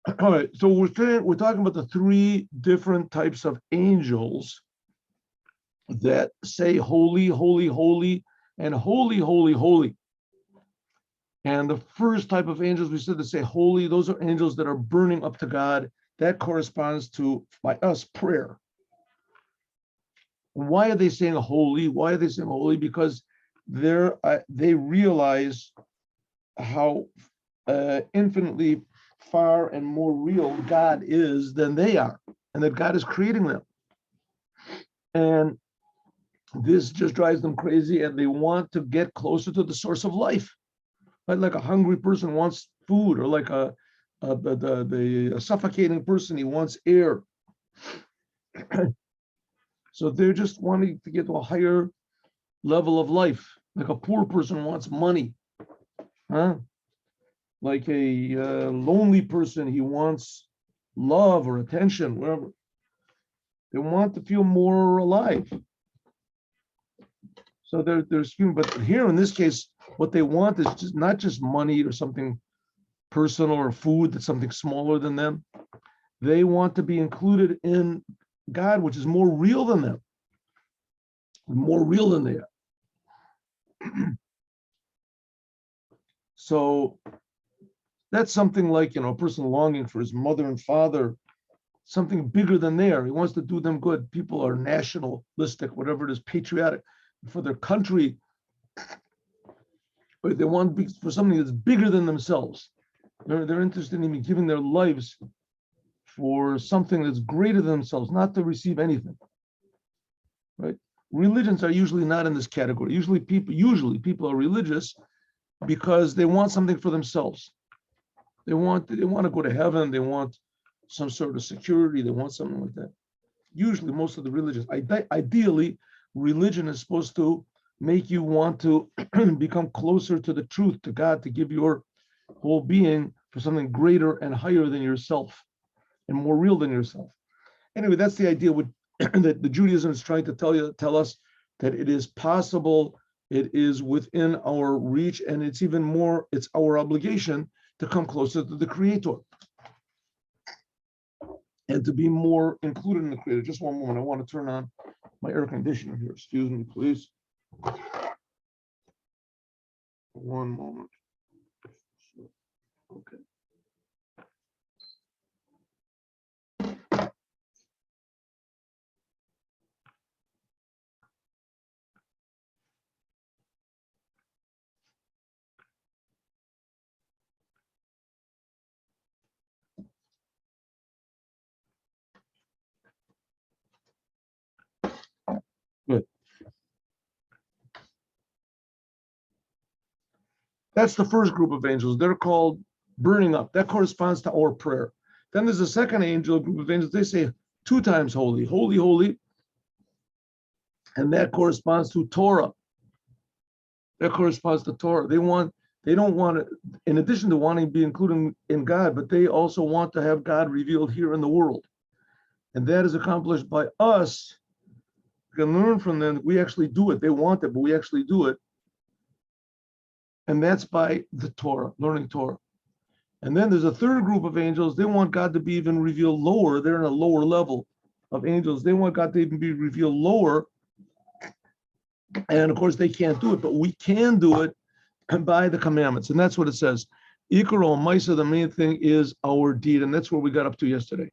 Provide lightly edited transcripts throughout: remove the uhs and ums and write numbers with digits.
All right, so we're talking about the three different types of angels that say holy, holy, holy, and holy, holy, holy. And the first type of angels we said to say holy, those are angels that are burning up to God. That corresponds to, by us, prayer. Why are they saying holy? Why are they saying holy? Because they realize how infinitely far and more real God is than they are, and that God is creating them. And this just drives them crazy, and they want to get closer to the source of life. Like a hungry person wants food, or like a suffocating person, he wants air. So they're just wanting to get to a higher level of life. Like a poor person wants money, huh? Like a lonely person, he wants love or attention, whatever. They want to feel more alive. So there's human, but here in this case, what they want is just not just money or something personal or food that's something smaller than them. They want to be included in God, which is more real than them, more real than they are. So that's something like, a person longing for his mother and father, something bigger than they are. He wants to do them good. People are nationalistic, whatever it is, patriotic for their country. But they want for something that's bigger than themselves. They're interested in giving their lives for something that's greater than themselves, not to receive anything. Right? Religions are usually not in this category. Usually people are religious because they want something for themselves. They want to go to heaven. They want some sort of security. They want something like that. Usually, most of the religions, ideally, religion is supposed to make you want to become closer to the truth, to God, to give your whole being for something greater and higher than yourself and more real than yourself. Anyway, that's the idea that the Judaism is trying to tell us that it is possible, it is within our reach, and it's even more, it's our obligation to come closer to the Creator and to be more included in the Creator. Just one moment, I want to turn on my air conditioner here. Excuse me, please. One moment. Okay. Good. That's the first group of angels. They're called burning up. That corresponds to our prayer. Then there's a second group of angels. They say 2 times holy, holy, holy. And that corresponds to Torah. That corresponds to Torah. They don't want to, in addition to wanting to be included in God, but they also want to have God revealed here in the world. And that is accomplished by us. We can learn from them that we actually do it. They want it, but we actually do it. And that's by the Torah, learning Torah. And then there's a third group of angels. They want God to be even revealed lower. They're in a lower level of angels. They want God to even be revealed lower. And of course, they can't do it, but we can do it by the commandments. And that's what it says. Ikaro Maisa, the main thing is our deed. And that's where we got up to yesterday.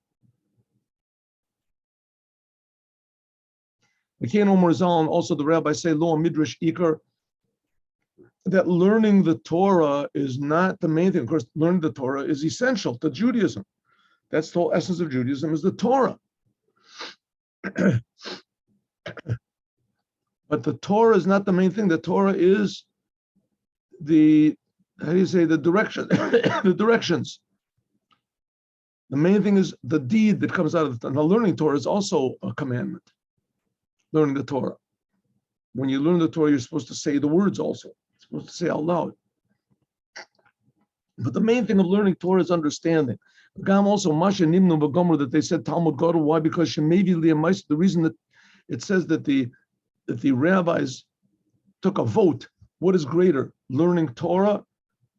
Mekan Omer Zal, and also the rabbis say, Lo Midrash Ikar, that learning the Torah is not the main thing. Of course, learning the Torah is essential to Judaism. That's the whole essence of Judaism, is the Torah. But the Torah is not the main thing. The Torah is the direction, the directions. The main thing is the deed that comes out of the Torah. Now, learning Torah is also a commandment. Learning the Torah. When you learn the Torah, you're supposed to say the words also. You're supposed to say out loud. But the main thing of learning Torah is understanding. Gam also Masha Nimnu Bagomer, that they said Talmud Gadol. Why? Because the reason that it says that the rabbis took a vote. What is greater, learning Torah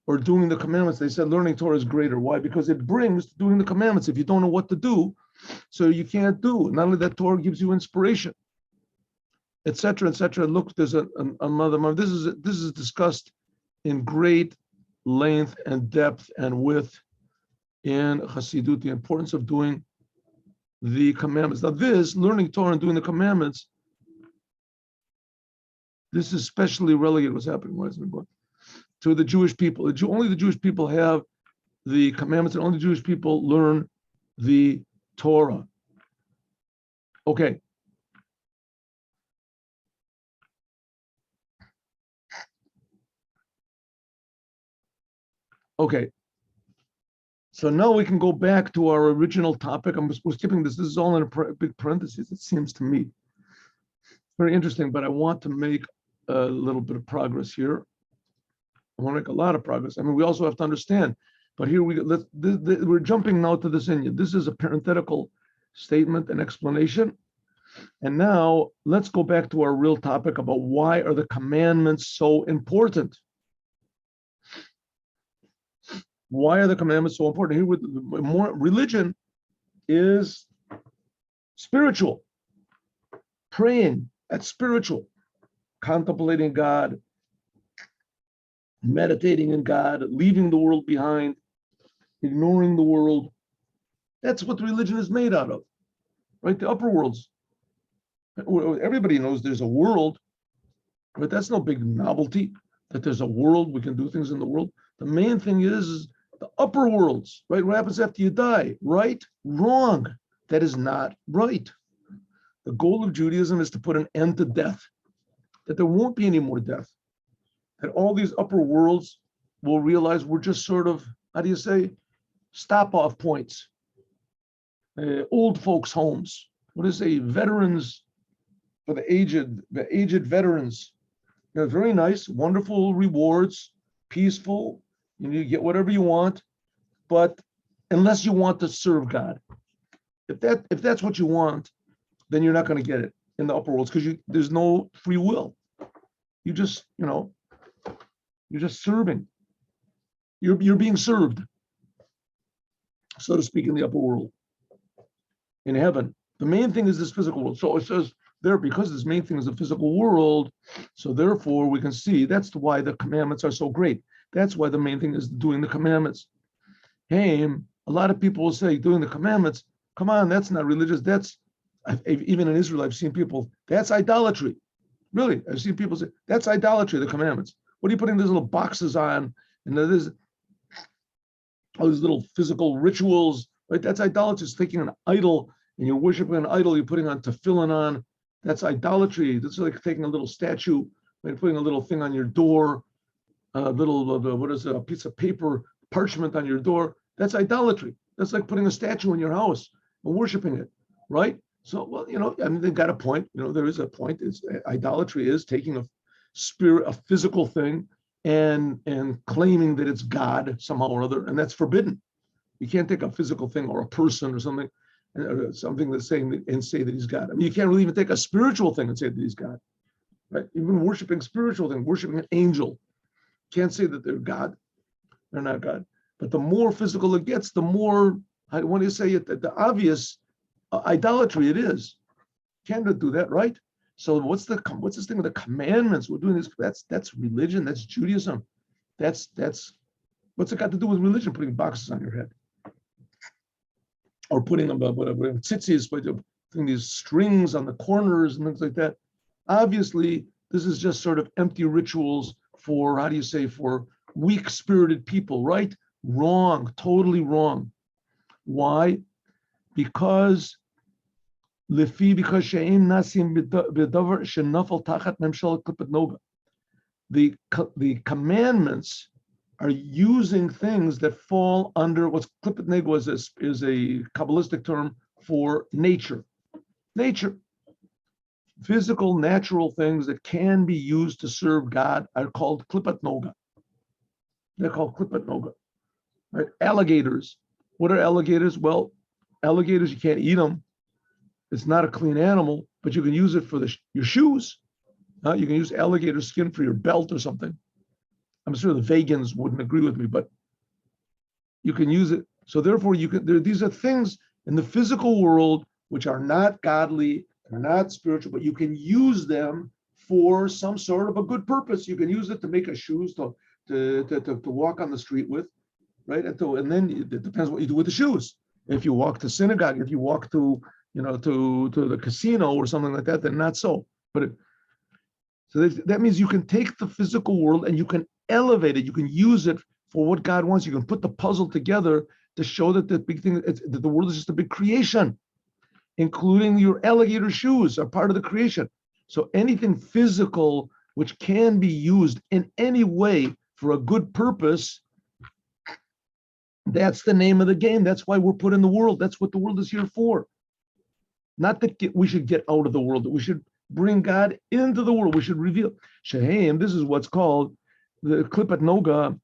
or doing the commandments, they said learning Torah is greater. Why? Because it brings doing the commandments. If you don't know what to do, so you can't do. Not only that, Torah gives you inspiration, etc., etc. Look, there's another. This is discussed in great length and depth and width in Chassidut, the importance of doing the commandments. Now, this learning Torah and doing the commandments, this is especially relegated. What's happening? Why is it going? To the Jewish people. Only the Jewish people have the commandments, and only Jewish people learn the Torah. Okay. Okay. So now we can go back to our original topic. We're skipping this. This is all in a big parentheses, it seems to me. Very interesting, but I want to make a little bit of progress here. I want to make a lot of progress. I mean, we also have to understand, but here we're jumping now to this Inyan. This is a parenthetical statement and explanation. And now let's go back to our real topic about why are the commandments so important? Why are the commandments so important? Here, with more religion is spiritual. Praying, that's spiritual. Contemplating God, meditating in God, leaving the world behind, ignoring the world. That's what religion is made out of, right? The upper worlds. Everybody knows there's a world, but that's no big novelty that there's a world, we can do things in the world. The main thing is the upper worlds, right? What happens after you die? Right? Wrong. That is not right. The goal of Judaism is to put an end to death, that there won't be any more death, that all these upper worlds will realize we're just sort of, how do you say, stop-off points, old folks' homes. What do you say, veterans for the aged veterans. You know, very nice, wonderful rewards, peaceful. You get whatever you want, but unless you want to serve God, if that's what you want, then you're not going to get it in the upper worlds because there's no free will. You just, you're just serving. You're being served, so to speak, in the upper world. In heaven, the main thing is this physical world. So it says there, because this main thing is the physical world, so therefore we can see that's why the commandments are so great. That's why the main thing is doing the commandments. Hey, a lot of people will say doing the commandments, come on, that's not religious. Even in Israel, I've seen people, that's idolatry. Really, I've seen people say, that's idolatry, the commandments. What are you putting these little boxes on? And there's all these little physical rituals, right? That's idolatry. It's taking an idol and you're worshiping an idol, you're putting on tefillin on. That's idolatry. That's like taking a little statue, right? Putting a little thing on your door, a piece of paper, parchment on your door. That's idolatry. That's like putting a statue in your house and worshiping it, right? So, well, they got a point. There is a point. Idolatry is taking a physical thing and claiming that it's God somehow or other, and that's forbidden. You can't take a physical thing or a person or something that's saying and say that he's God. I mean, you can't really even take a spiritual thing and say that he's God, right? Even worshiping spiritual thing, worshiping an angel, can't say that they're God. They're not God. But the more physical it gets, the more, when you say it, the obvious idolatry it is. Can't do that, right? So what's this thing with the commandments? We're doing this. That's religion. That's Judaism. That's what's it got to do with religion? Putting boxes on your head, or putting them tzitzis, putting these strings on the corners and things like that. Obviously, this is just sort of empty rituals for for weak-spirited people, right? Wrong, totally wrong. Why? Because she'im nasim b'davar shenafal tachat memshel klipat noga. The commandments are using things that fall under what's klipat noga is a Kabbalistic term for nature. Nature. Physical, natural things that can be used to serve God are called klipat noga. They're called klipat noga. Right? Alligators. What are alligators? Well, alligators, you can't eat them. It's not a clean animal, but you can use it for your shoes. You can use alligator skin for your belt or something. I'm sure the vegans wouldn't agree with me, but you can use it. So therefore, these are things in the physical world which are not godly, are not spiritual, but you can use them for some sort of a good purpose. You can use it to make a shoes to walk on the street with, right? And then it depends what you do with the shoes. If you walk to synagogue, if you walk to to the casino or something like that, then not so. But so that means you can take the physical world and you can elevate it. You can use it for what God wants. You can put the puzzle together to show that the big thing, that the world is just a big creation, including your alligator shoes are part of the creation. So anything physical which can be used in any way for a good purpose, that's the name of the game. That's why we're put in the world. That's what the world is here for. Not that we should get out of the world, that we should bring God into the world. We should reveal. Shehem, this is what's called the Klipat Noga,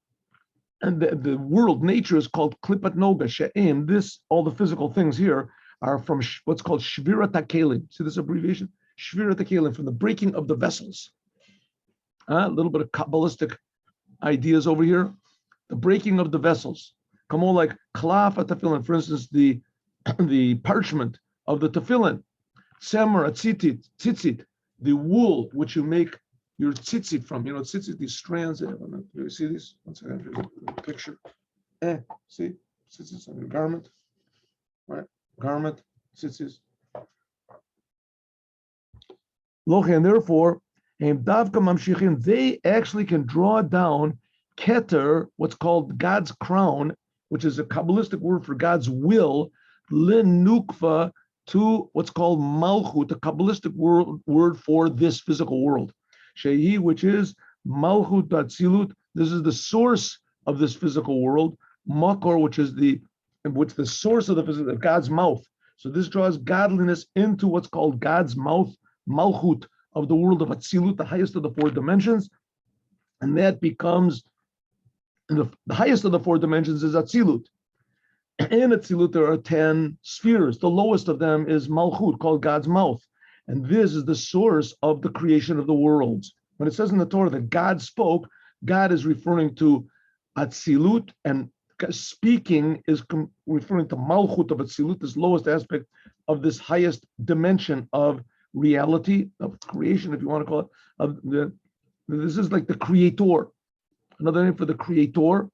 and the world, nature is called Klipat Noga. Shehem, all the physical things here are from what's called Shvirat HaKelim. See this abbreviation? Shvirat HaKelim, from the breaking of the vessels. A little bit of Kabbalistic ideas over here. The breaking of the vessels. Come on, like Klaf HaTefillin, for instance, the parchment of the tefillin. Semer tzitzit, the wool which you make your tzitzit from. Tzitzit, these strands. You see these? One second, here's a picture. See? Tzitzit on your garment. Right? Garment, tzitzit. And therefore, they actually can draw down keter, what's called God's crown, which is a Kabbalistic word for God's will, linukva, to what's called malchut, a Kabbalistic word for this physical world. Shehi, which is malchut datzilut. This is the source of this physical world. Makor, which is the source of the physical, of God's mouth. So this draws godliness into what's called God's mouth, malchut, of the world of Atzilut, the highest of the four dimensions, and that becomes the highest of the four dimensions is Atzilut. In Atzilut, there are 10 spheres. The lowest of them is Malchut, called God's mouth. And this is the source of the creation of the worlds. When it says in the Torah that God spoke, God is referring to Atzilut, and speaking is referring to Malchut of Atzilut, this lowest aspect of this highest dimension of reality, of creation, if you want to call it. This is like the creator. Another name for the creator,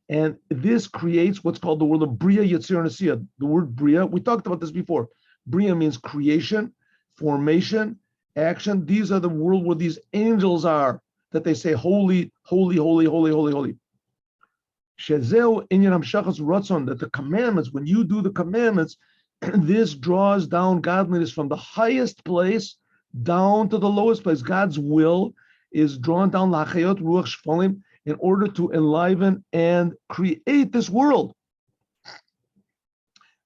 and this creates what's called the world of Bria, Yetzir, and Asiya. The word Bria, we talked about this before. Bria means creation, formation, action. These are the world where these angels are, that they say, holy, holy, holy, holy, holy, holy. Shezeu inyan hamshachas ratzon, that the commandments, when you do the commandments, this draws down godliness from the highest place down to the lowest place. God's will is drawn down lachayot ruach shfolim, in order to enliven and create this world.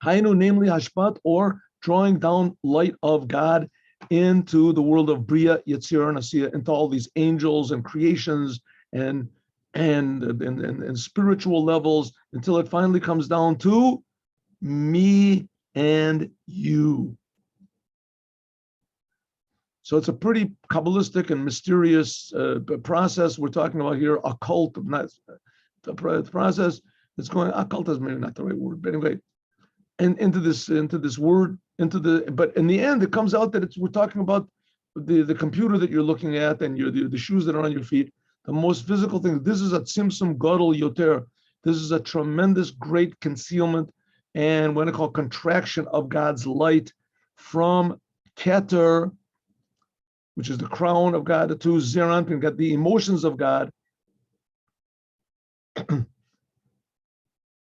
Hainu, namely hashpat, or drawing down light of God into the world of Bria, Yetzirah, and Asiya, into all these angels and creations and spiritual levels, until it finally comes down to me and you. So it's a pretty Kabbalistic and mysterious process we're talking about here. Occult, not the process that's going. Occult is maybe not the right word, but anyway, and into this word, but in the end, it comes out that we're talking about the computer that you're looking at and the shoes that are on your feet, the most physical thing. This is a tzimtzum gadol yoter. This is a tremendous, great concealment and what I call contraction of God's light from keter, which is the crown of God, to Zeranpin, got the emotions of God.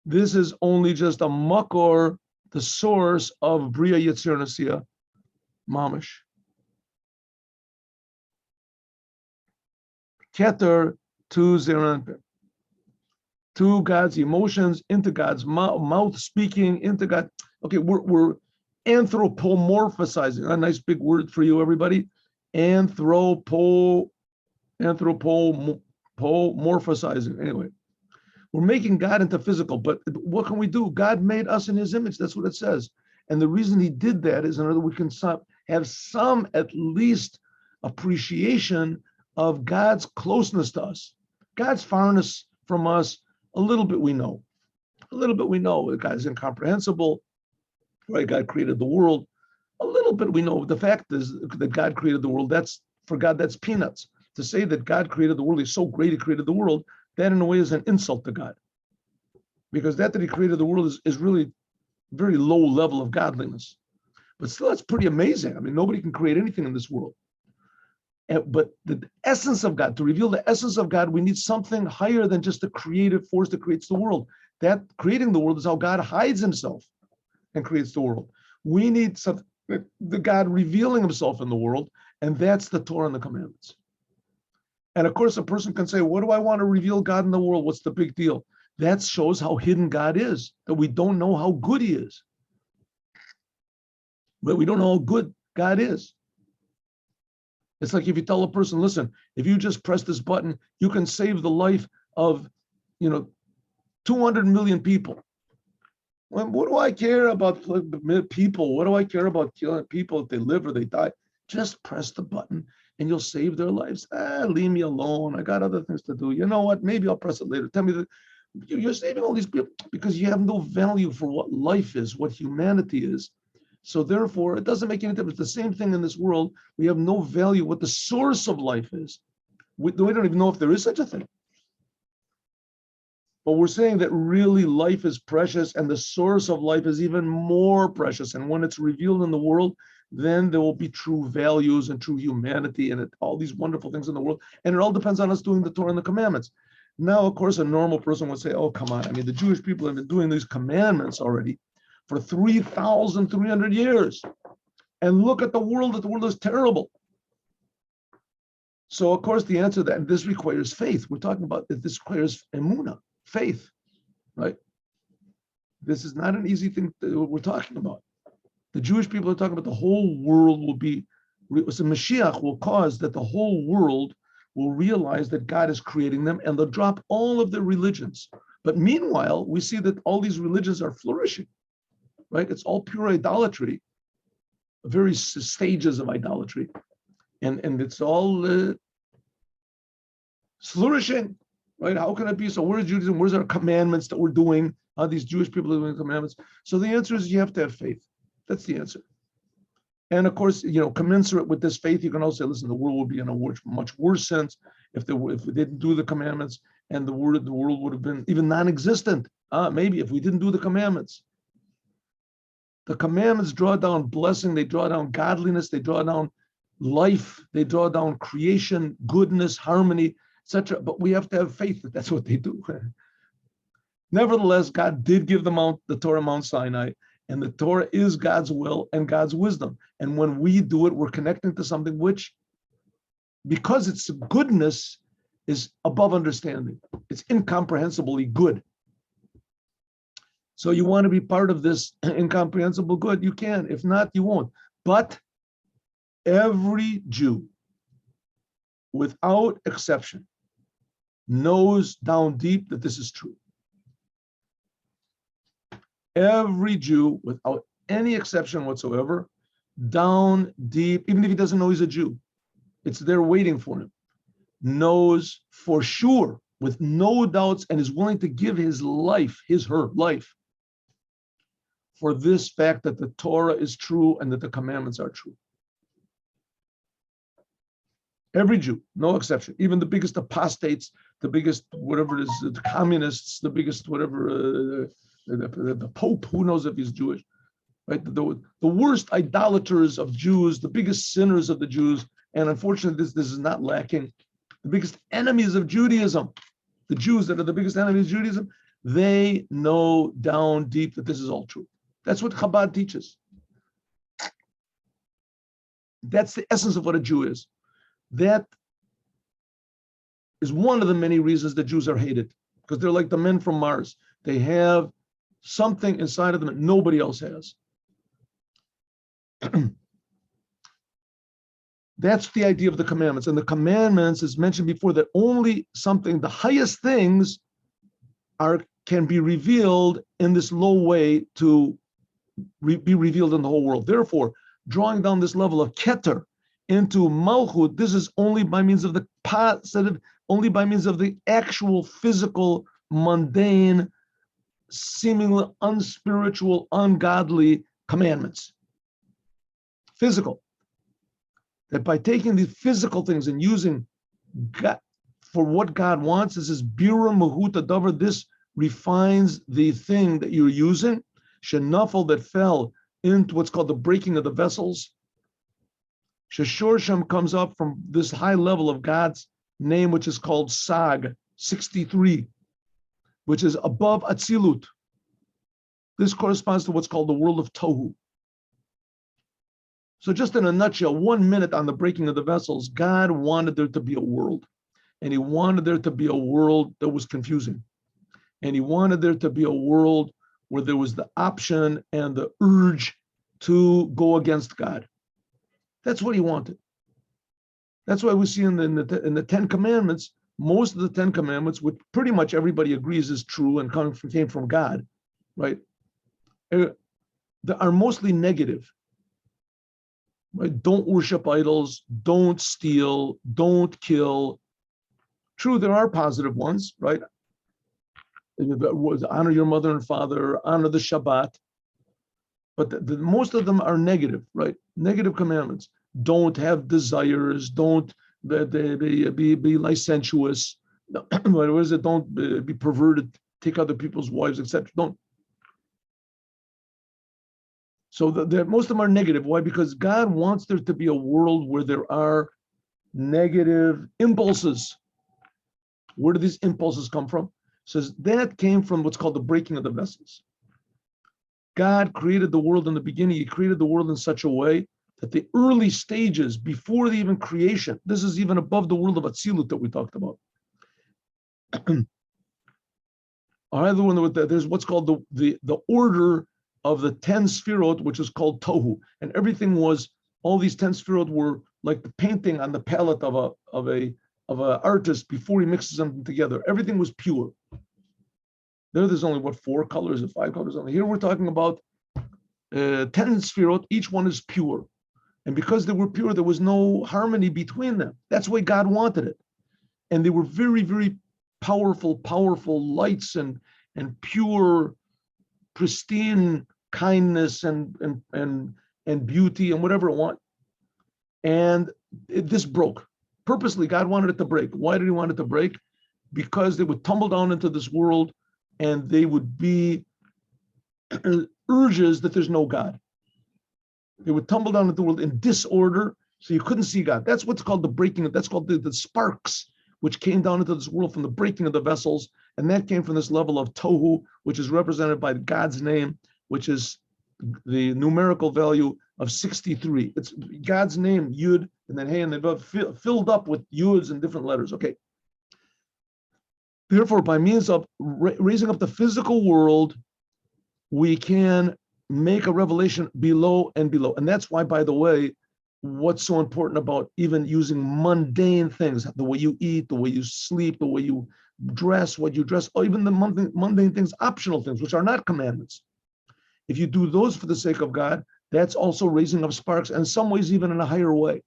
This is only just a makor, the source of Bria, Yetzir, and Asiya, mamish. Keter to Zeranpin, to God's emotions, into God's mouth speaking, into God. Okay, we're anthropomorphizing. A nice big word for you, everybody. Anthropomorphizing. Anyway, we're making God into physical, but what can we do? God made us in his image. That's what it says. And the reason he did that is in order we can have some at least appreciation of God's closeness to us. God's farness from us, a little bit we know. A little bit we know. God is incomprehensible, right? God created the world. A little bit we know. The fact is that God created the world. That's, for God, that's peanuts. To say that God created the world, he's so great, he created the world, that in a way is an insult to God. Because that he created the world is really very low level of godliness. But still, it's pretty amazing. I mean, nobody can create anything in this world. But the essence of God, to reveal the essence of God, we need something higher than just the creative force that creates the world. That creating the world is how God hides himself and creates the world. We need something, the God revealing himself in the world, and that's the Torah and the commandments. And of course, a person can say, what do I want to reveal God in the world? What's the big deal? That shows how hidden God is, that we don't know how good he is. But we don't know how good God is. It's like if you tell a person, listen, if you just press this button, you can save the life of, 200 million people. Well, what do I care about people? What do I care about killing people if they live or they die? Just press the button and you'll save their lives. Leave me alone. I got other things to do. You know what? Maybe I'll press it later. Tell me that you're saving all these people because you have no value for what life is, what humanity is. So therefore, it doesn't make any difference. The same thing in this world. We have no value what the source of life is. We don't even know if there is such a thing. But we're saying that really life is precious and the source of life is even more precious. And when it's revealed in the world, then there will be true values and true humanity and all these wonderful things in the world. And it all depends on us doing the Torah and the commandments. Now, of course, a normal person would say, oh, come on. I mean, the Jewish people have been doing these commandments already for 3,300 years. And look at the world is terrible. So, of course, the answer to that, this requires faith. We're talking about that this requires emunah, faith, right? This is not an easy thing we're talking about. The Jewish people are talking about the whole world will be, so Mashiach will cause that the whole world will realize that God is creating them and they'll drop all of their religions. But meanwhile, we see that all these religions are flourishing, right? It's all pure idolatry, various stages of idolatry. And it's all flourishing, right? How can it be? So where's Judaism? Where's our commandments that we're doing? How these Jewish people are doing commandments? So the answer is you have to have faith. That's the answer. And of course, commensurate with this faith, you can also say, listen, the world would be in a much worse sense if we didn't do the commandments, and the world would have been even non-existent. Maybe if we didn't do the commandments. The commandments draw down blessing, they draw down godliness, they draw down life, they draw down creation, goodness, harmony, etc. But we have to have faith that that's what they do. Nevertheless, God did give the Torah Mount Sinai, and the Torah is God's will and God's wisdom. And when we do it, we're connecting to something which, because its goodness is above understanding, it's incomprehensibly good. So you want to be part of this incomprehensible good, you can. If not, you won't. But every Jew, without exception, knows down deep that this is true. Every Jew, without any exception whatsoever, down deep, even if he doesn't know he's a Jew, it's there waiting for him, knows for sure, with no doubts, and is willing to give his life, her life, for this fact that the Torah is true and that the commandments are true. Every Jew, no exception, even the biggest apostates, the biggest whatever it is, the communists, the biggest whatever, the Pope, who knows if he's Jewish, right? The worst idolaters of Jews, the biggest sinners of the Jews, and unfortunately this is not lacking, the biggest enemies of Judaism, the Jews that are the biggest enemies of Judaism, they know down deep that this is all true. That's what Chabad teaches. That's the essence of what a Jew is. That is one of the many reasons that Jews are hated, because they're like the men from Mars. They have something inside of them that nobody else has. That's the idea of the commandments. And the commandments, as mentioned before, that only something, the highest things can be revealed in this low way to be revealed in the whole world. Therefore, drawing down this level of Keter into Malchut, this is only by means of the positive only by means of the actual physical, mundane, seemingly unspiritual, ungodly commandments. Physical. That by taking these physical things and using God for what God wants, this is Bira Mahuta Davar, this refines the thing that you're using. Shenafel, that fell into what's called the breaking of the vessels. Sheshorsham comes up from this high level of God's name, which is called Sag 63, which is above Atzilut. This corresponds to what's called the world of Tohu. So just in a nutshell, 1 minute on the breaking of the vessels, God wanted there to be a world. And he wanted there to be a world that was confusing. And he wanted there to be a world where there was the option and the urge to go against God. That's what he wanted. That's why we see in the 10 Commandments, most of the 10 Commandments, which pretty much everybody agrees is true and came from God, right? They are mostly negative. Right? Don't worship idols, don't steal, don't kill. True, there are positive ones, right? Honor your mother and father, honor the Shabbat. But most of them are negative, right? Negative commandments. Don't have desires, don't be licentious. What is it? Don't be perverted, take other people's wives, etc. Don't. So most of them are negative. Why? Because God wants there to be a world where there are negative impulses. Where do these impulses come from? It says that came from what's called the breaking of the vessels. God created the world in the beginning. He created the world in such a way that the early stages, before the even creation, this is even above the world of Atzilut that we talked about. There's what's called the order of the 10 sphirot, which is called Tohu. And everything was, all these 10 sphirot were like the painting on the palette of an artist before he mixes them together. Everything was pure. There's only 4 colors or 5 colors only. Here we're talking about 10 sphirot, each one is pure. And because they were pure, there was no harmony between them. That's why God wanted it. And they were very, very powerful lights and pure, pristine kindness and beauty and whatever it want. And this broke. Purposely, God wanted it to break. Why did he want it to break? Because they would tumble down into this world and they would be urges that there's no God. They would tumble down into the world in disorder, so you couldn't see God. That's what's called the breaking. That's called the sparks, which came down into this world from the breaking of the vessels. And that came from this level of Tohu, which is represented by God's name, which is the numerical value of 63. It's God's name, Yud, and then Hey, and then filled up with Yuds and different letters. Okay. Therefore, by means of raising up the physical world, we can make a revelation below and below. And that's why, by the way, what's so important about even using mundane things, the way you eat, the way you sleep, the way you dress, what you dress, or even the mundane things, optional things, which are not commandments. If you do those for the sake of God, that's also raising up sparks, and in some ways even in a higher way.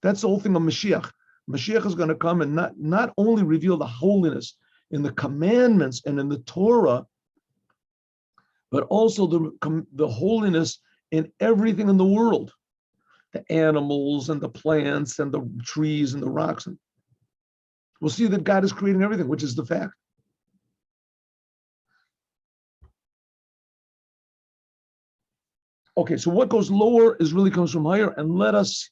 That's the whole thing of Mashiach. Mashiach is going to come and not only reveal the holiness in the commandments and in the Torah, but also the holiness in everything in the world, the animals and the plants and the trees and the rocks. And we'll see that God is creating everything, which is the fact. Okay, so what goes lower really comes from higher, and let us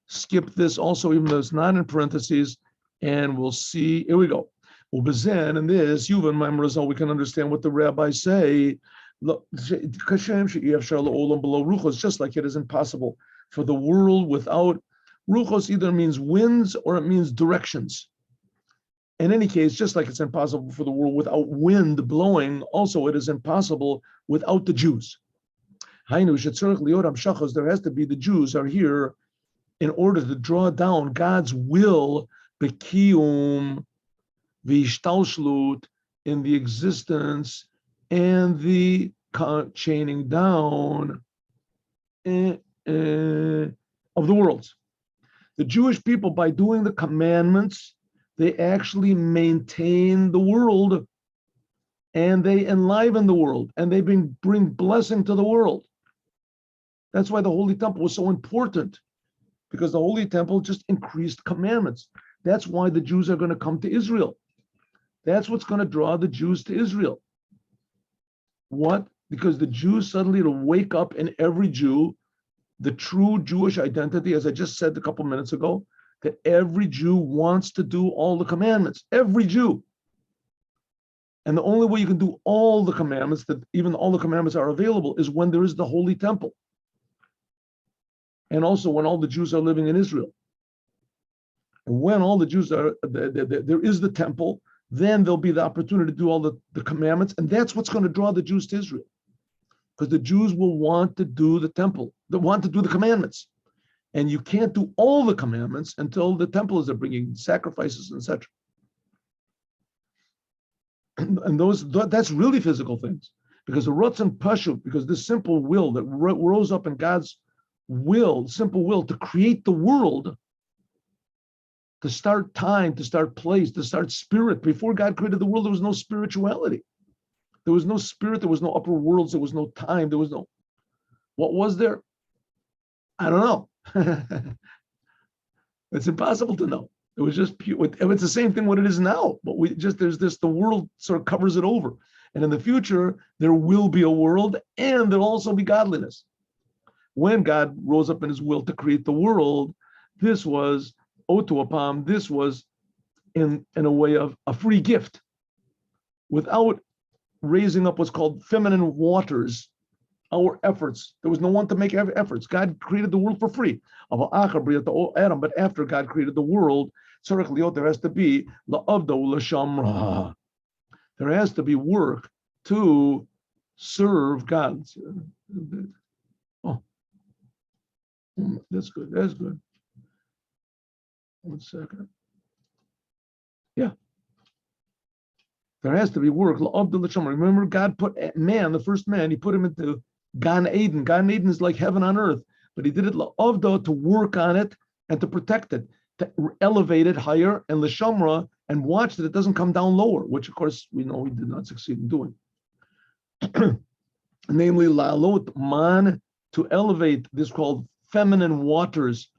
skip this also, even though it's not in parentheses, and we'll see. Here we go. Ubezen, and this, Yuvan Maimrazal, we can understand what the rabbis say. It's just like it is impossible for the world without ruchos. Either means winds or it means directions. In any case, just like it's impossible for the world without wind blowing, also it is impossible without the Jews. There has to be, the Jews are here in order to draw down God's will, bekiyum v'ishtalshlut, in the existence and the chaining down of the worlds. The Jewish people, by doing the commandments, they actually maintain the world, and they enliven the world, and they bring blessing to the world. That's why the Holy Temple was so important, because the Holy Temple just increased commandments. That's why the Jews are going to come to Israel. That's what's going to draw the Jews to Israel. What? Because the Jews suddenly will wake up in every Jew the true Jewish identity, as I just said a couple minutes ago, that every Jew wants to do all the commandments. Every Jew. And the only way you can do all the commandments, that even all the commandments are available, is when there is the Holy Temple. And also when all the Jews are living in Israel. And when all the Jews are, there is the temple, then there'll be the opportunity to do all the commandments. And that's what's going to draw the Jews to Israel. Because the Jews will want to do the temple. They want to do the commandments. And you can't do all the commandments until the temple is there, bringing sacrifices, etc. And that's really physical things. Because the Ratzon Pashut, because this simple will that rose up in God's will, simple will to create the world, to start time, to start place, to start spirit. Before God created the world, there was no spirituality. There was no spirit, there was no upper worlds, there was no time, there was no... What was there? I don't know. It's impossible to know. It was just pure. It's the same thing what it is now, but the world sort of covers it over. And in the future, there will be a world, and there'll also be godliness. When God rose up in his will to create the world, this was otuapam, this was in a way of a free gift, without raising up what's called feminine waters, our efforts. There was no one to make efforts. God created the world for free. But after God created the world, there has to be there has to be work to serve God. Oh, that's good. That's good. 1 second. Yeah. There has to be work. Remember, God put man, the first man, he put him into Gan Eden. Gan Eden is like heaven on earth, but he did it to work on it and to protect it, to elevate it higher, and l'shamra, and watch that it doesn't come down lower, which of course we know he did not succeed in doing. Namely, la'alot man, to elevate this called feminine waters.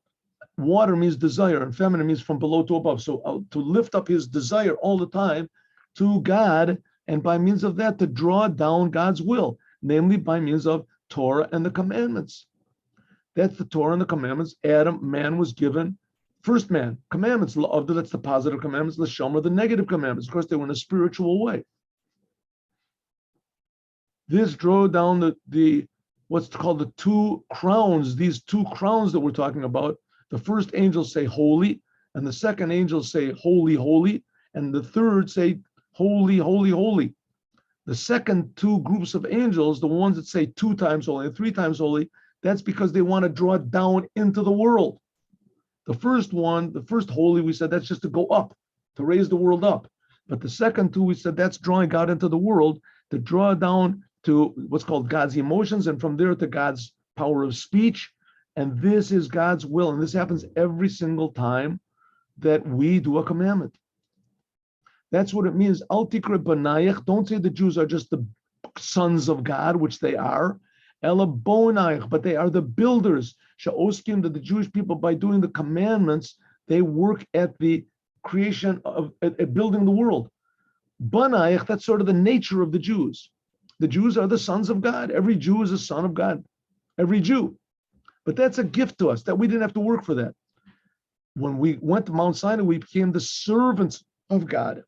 Water means desire, and feminine means from below to above. So to lift up his desire all the time to God, and by means of that to draw down God's will, namely by means of Torah and the commandments. That's the Torah and the commandments. Man was given, first man, commandments. That's the positive commandments. L'shamra, the negative commandments. Of course, they were in a spiritual way. This drew down the what's called the two crowns. These two crowns that we're talking about. The first angels say holy, and the second angels say holy, holy, and the third say holy, holy, holy. The second two groups of angels, the ones that say 2 times holy and 3 times holy, that's because they want to draw down into the world. The first one, the first holy, we said that's just to go up, to raise the world up. But the second two, we said that's drawing God into the world, to draw down to what's called God's emotions, and from there to God's power of speech. And this is God's will. And this happens every single time that we do a commandment. That's what it means. Al tikra banayach. Don't say the Jews are just the sons of God, which they are. Ela bonayach, but they are the builders. Sha'oskim, that the Jewish people, by doing the commandments, they work at the creation of at building the world. Banayach, that's sort of the nature of the Jews. The Jews are the sons of God. Every Jew is a son of God. Every Jew. But that's a gift to us, that we didn't have to work for that. When we went to Mount Sinai, we became the servants of God.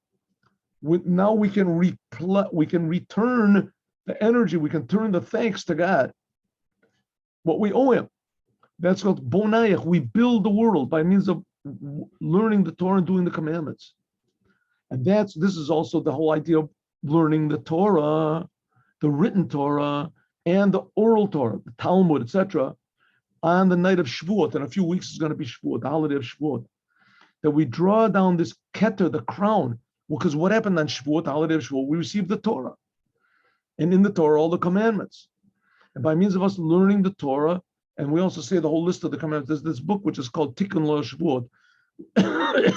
Now we can return the energy, we can turn the thanks to God, what we owe him. That's called bonayach. We build the world by means of learning the Torah and doing the commandments. And this is also the whole idea of learning the Torah, the written Torah, and the oral Torah, the Talmud, etc., on the night of Shavuot. In a few weeks is going to be Shavuot, the holiday of Shavuot. That we draw down this keter, the crown. Because what happened on Shavuot, the holiday of Shavuot, we received the Torah. And in the Torah, all the commandments. And by means of us learning the Torah, And we also say the whole list of the commandments. There's this book which is called Tikkun LaShavuot,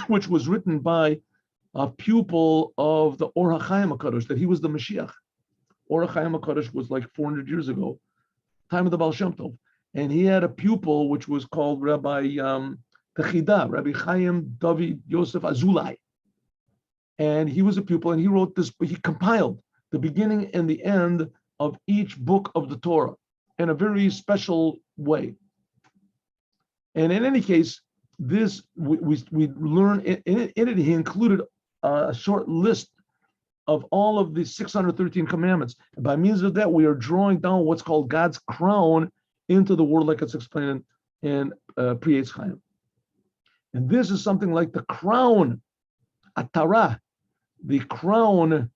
which was written by a pupil of the Or HaChaim HaKadosh, that he was the Mashiach. Or HaChaim HaKadosh was like 400 years ago, time of the Baal Shem Tov. And he had a pupil which was called Rabbi Techida, Rabbi Chaim David Yosef Azulai. And he was a pupil, and he wrote this, he compiled the beginning and the end of each book of the Torah in a very special way. And in any case, this we learn in it, he included a short list of all of the 613 commandments. And by means of that, we are drawing down what's called God's crown into the world, like it's explained in Pri Etz Chaim. And this is something like the crown, atara, the crown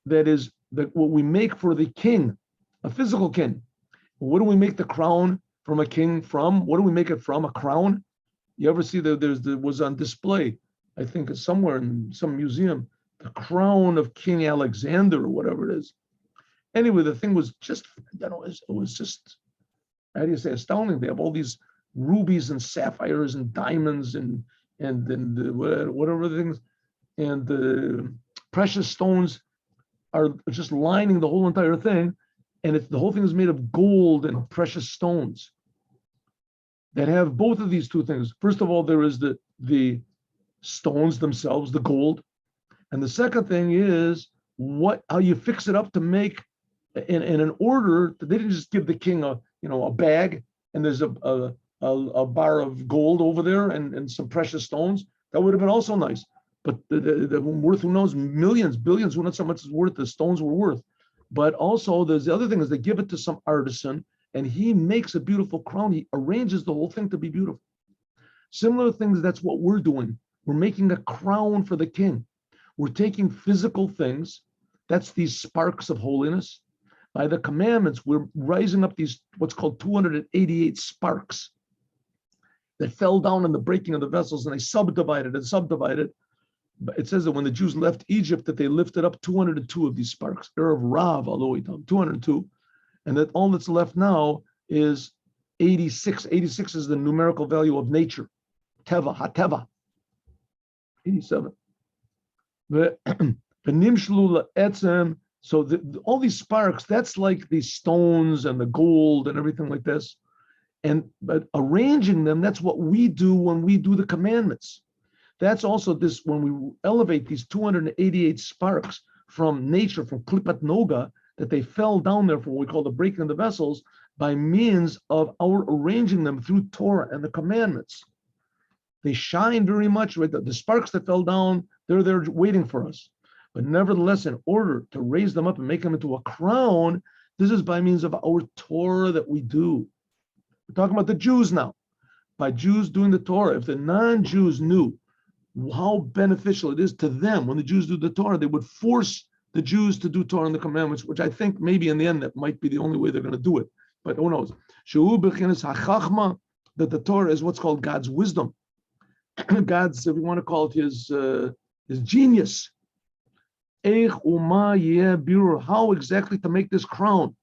that is what we make for the king, a physical king. What do we make the crown from a king from? What do we make it from? A crown? You ever see that there was on display, I think it's somewhere in some museum, the crown of King Alexander or whatever it is. Anyway, the thing was just, it was just, how do you say, astounding. They have all these rubies and sapphires and diamonds and whatever things, and the precious stones are just lining the whole entire thing. And the whole thing is made of gold and precious stones that have both of these two things. First of all, there is the stones themselves, the gold. And the second thing is how you fix it up to make in an order. They didn't just give the king a bag and there's a bar of gold over there and some precious stones. That would have been also nice. But the worth, who knows, millions, billions, who knows how much it's worth, the stones were worth. But also there's the other thing is they give it to some artisan and he makes a beautiful crown. He arranges the whole thing to be beautiful. Similar things, that's what we're doing. We're making a crown for the king. We're taking physical things, that's these sparks of holiness. By the commandments, we're rising up these, what's called 288 sparks that fell down in the breaking of the vessels, and they subdivided. But it says that when the Jews left Egypt, that they lifted up 202 of these sparks, Erev Rav, 202, and that all that's left now is 86. 86 is the numerical value of nature, Teva, HaTeva, 87. So all these sparks, that's like the stones and the gold and everything like this. But arranging them, that's what we do when we do the commandments. That's also this, when we elevate these 288 sparks from nature, from Klipat Noga, that they fell down there for what we call the breaking of the vessels, by means of our arranging them through Torah and the commandments. They shine very much, right? The sparks that fell down, they're there waiting for us. But nevertheless, in order to raise them up and make them into a crown, this is by means of our Torah that we do. We're talking about the Jews now. By Jews doing the Torah, if the non-Jews knew how beneficial it is to them when the Jews do the Torah, they would force the Jews to do Torah and the commandments, which I think maybe in the end that might be the only way they're going to do it. But who knows? That the Torah is what's called God's wisdom. God's, if you want to call it, his genius. How exactly to make this crown,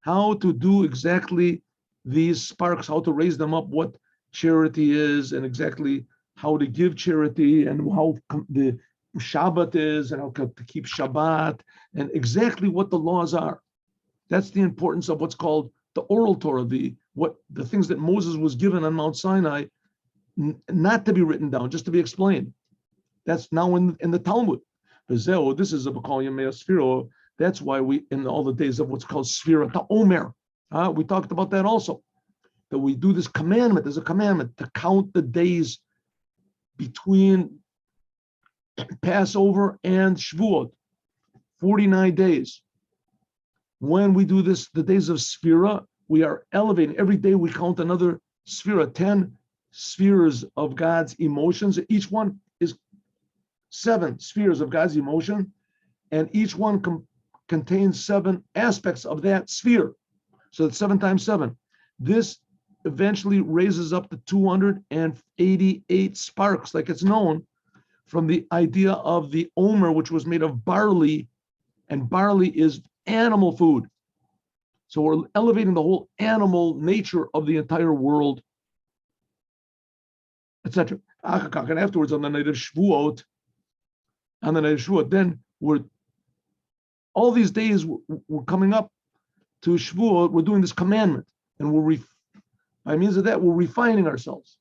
how to do exactly these sparks, how to raise them up, what charity is, and exactly how to give charity, and how the Shabbat is, and how to keep Shabbat, and exactly what the laws are. That's the importance of what's called the oral Torah, the things that Moses was given on Mount Sinai, not to be written down, just to be explained. That's now in the Talmud. This is a B'kal Yemei Sfira. That's why we, in all the days of what's called Sfira Ta'omer, we talked about that also, that we do this commandment. There's a commandment to count the days between Passover and Shavuot, 49 days. When we do this, the days of Sfira, we are elevating. Every day we count another Sfira, 10 spheres of God's emotions. Each one is 7 spheres of God's emotion, and each one contains 7 aspects of that sphere. So it's 7 times 7. This eventually raises up to 288 sparks, like it's known, from the idea of the Omer, which was made of barley, and barley is animal food. So we're elevating the whole animal nature of the entire world, etc. And afterwards, on the night of Shavuot, then all these days we're coming up to Shavuot. We're doing this commandment, and by means of that, we're refining ourselves.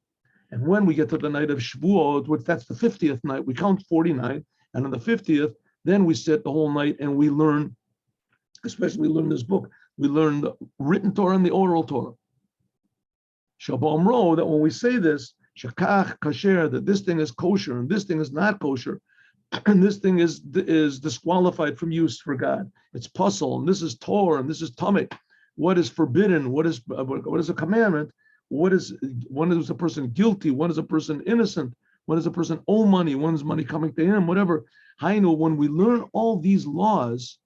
And when we get to the night of Shavuot, which that's the 50th night, we count 49, and on the 50th, then we sit the whole night and we learn, especially we learn this book. We learn the written Torah and the oral Torah. Shabbat, that when we say this, shakach kasher, that this thing is kosher and this thing is not kosher, and this thing is disqualified from use for God. It's puzzle, and this is Torah, and this is tamik. What is forbidden? What is a commandment? When is a person guilty? When is a person innocent? When is a person owe money? When is money coming to him? Whatever. Hainu, when we learn all these laws,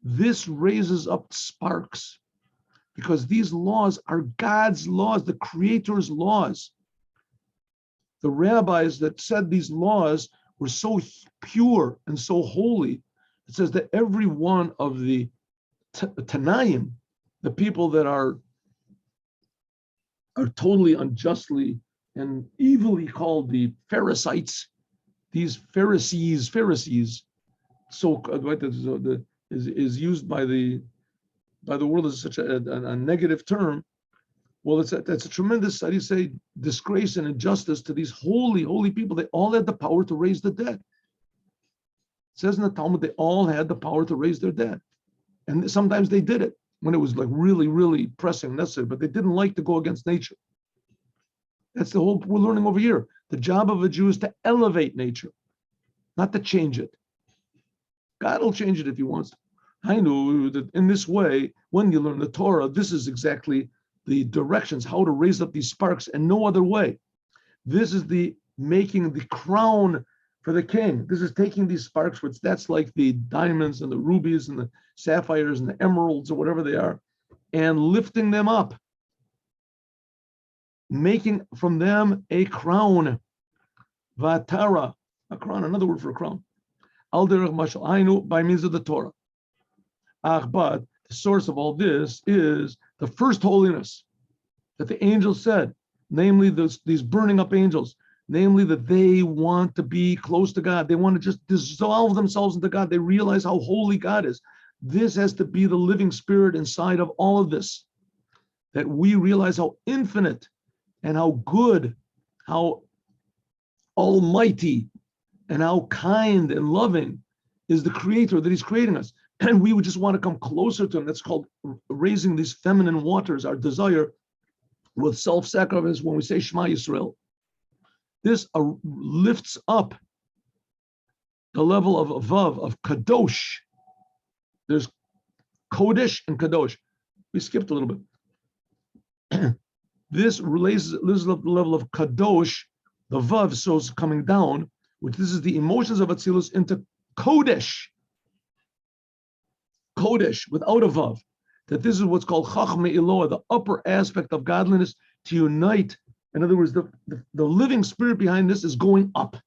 this raises up sparks, because these laws are God's laws, the Creator's laws. The rabbis that said these laws were so pure and so holy. It says that every one of the Tanaim, the people that are totally unjustly and evilly called the Pharisees, these Pharisees, so is used by the world as such a negative term. Well, that's a tremendous, how do you say, disgrace and injustice to these holy people. They all had the power to raise the dead. It says in the Talmud, they all had the power to raise their dead. And sometimes they did it when it was like really, really pressing and necessary, but they didn't like to go against nature. That's the whole we're learning over here. The job of a Jew is to elevate nature, not to change it. God will change it if he wants to. I know that in this way, when you learn the Torah, this is exactly the directions, how to raise up these sparks, and no other way. This is the making the crown for the king. This is taking these sparks, which that's like the diamonds and the rubies and the sapphires and the emeralds or whatever they are, and lifting them up, making from them a crown. Vatara, a crown, another word for a crown. Al derech mashal, hainu, by means of the Torah. But the source of all this is the first holiness that the angels said, namely these burning up angels, namely that they want to be close to God. They want to just dissolve themselves into God. They realize how holy God is. This has to be the living spirit inside of all of this, that we realize how infinite and how good, how almighty, and how kind and loving is the Creator that He's creating us. And we would just want to come closer to Him. That's called raising these feminine waters, our desire with self-sacrifice when we say Shema Yisrael. This lifts up the level of Vav, of Kadosh. There's Kodesh and Kadosh. We skipped a little bit. This raises up the level of Kadosh, the Vav, so it's coming down, which this is the emotions of Atzilus, into Kodesh. Kodesh, without a Vav. That this is what's called Chachme Eloah, the upper aspect of godliness, to unite. In other words, the living spirit behind this is going up.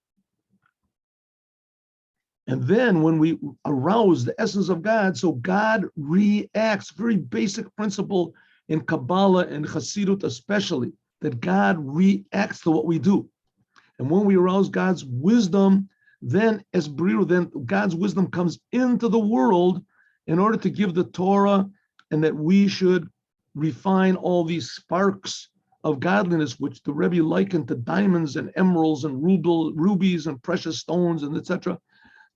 And then when we arouse the essence of God, so God reacts, very basic principle in Kabbalah and Chassidut especially, that God reacts to what we do. And when we arouse God's wisdom, then as Briru, then God's wisdom comes into the world in order to give the Torah, and that we should refine all these sparks of godliness, which the Rebbe likened to diamonds and emeralds and rubies and precious stones and etc.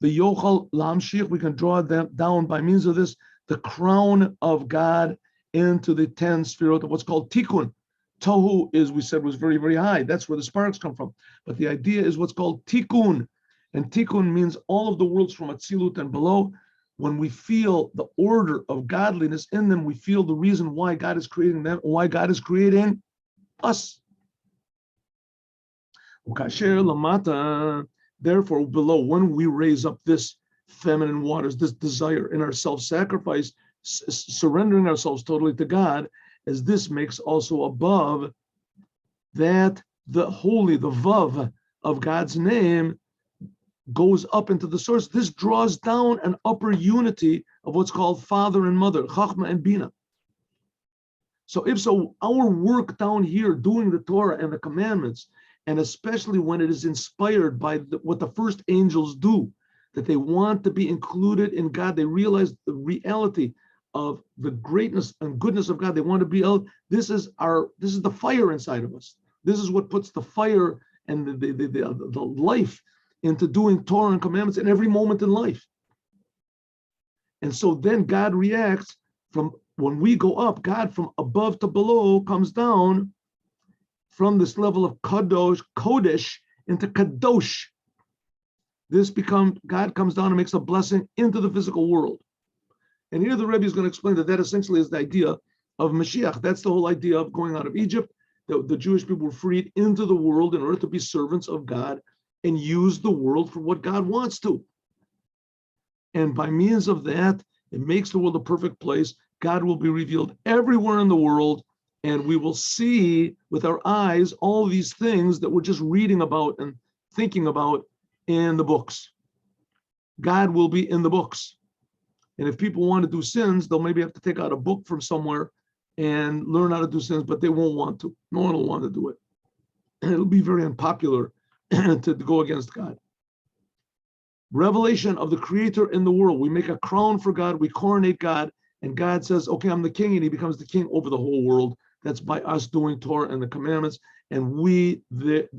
The Yochal Lamshich, we can draw them down by means of this, the crown of God into the 10 Sfirot of what's called Tikkun. Tohu is, we said, was very, very high. That's where the sparks come from. But the idea is what's called Tikkun. And Tikkun means all of the worlds from Atzilut and below. When we feel the order of godliness in them, we feel the reason why God is creating them, why God is creating us. Therefore, below, when we raise up this feminine waters, this desire in our self-sacrifice, surrendering ourselves totally to God, as this makes also above that the holy, the Vav of God's name goes up into the source. This draws down an upper unity of what's called father and mother, Chachma and Bina. So if so, our work down here doing the Torah and the commandments, and especially when it is inspired by what the first angels do, that they want to be included in God, they realize the reality of the greatness and goodness of God. They want to be out. This is the fire inside of us. This is what puts the fire and the life into doing Torah and commandments in every moment in life. And so then God reacts from when we go up, God from above to below comes down from this level of Kodesh into Kadosh. God comes down and makes a blessing into the physical world. And here the Rebbe is going to explain that essentially is the idea of Mashiach. That's the whole idea of going out of Egypt. The Jewish people were freed into the world in order to be servants of God and use the world for what God wants to. And by means of that, it makes the world a perfect place. God will be revealed everywhere in the world, and we will see with our eyes all these things that we're just reading about and thinking about in the books. God will be in the books. And if people want to do sins, they'll maybe have to take out a book from somewhere and learn how to do sins, but they won't want to. No one will want to do it. And it'll be very unpopular to go against God. Revelation of the Creator in the world. We make a crown for God, we coronate God, and God says, okay, I'm the king, and he becomes the king over the whole world. That's by us doing Torah and the commandments. And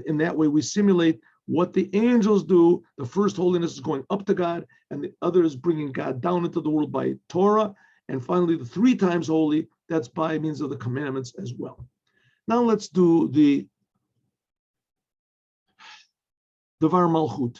in that way, we simulate what the angels do. The first holiness is going up to God, and the other is bringing God down into the world by Torah. And finally, the 3 times holy, that's by means of the commandments as well. Now let's do the Devar Malchut.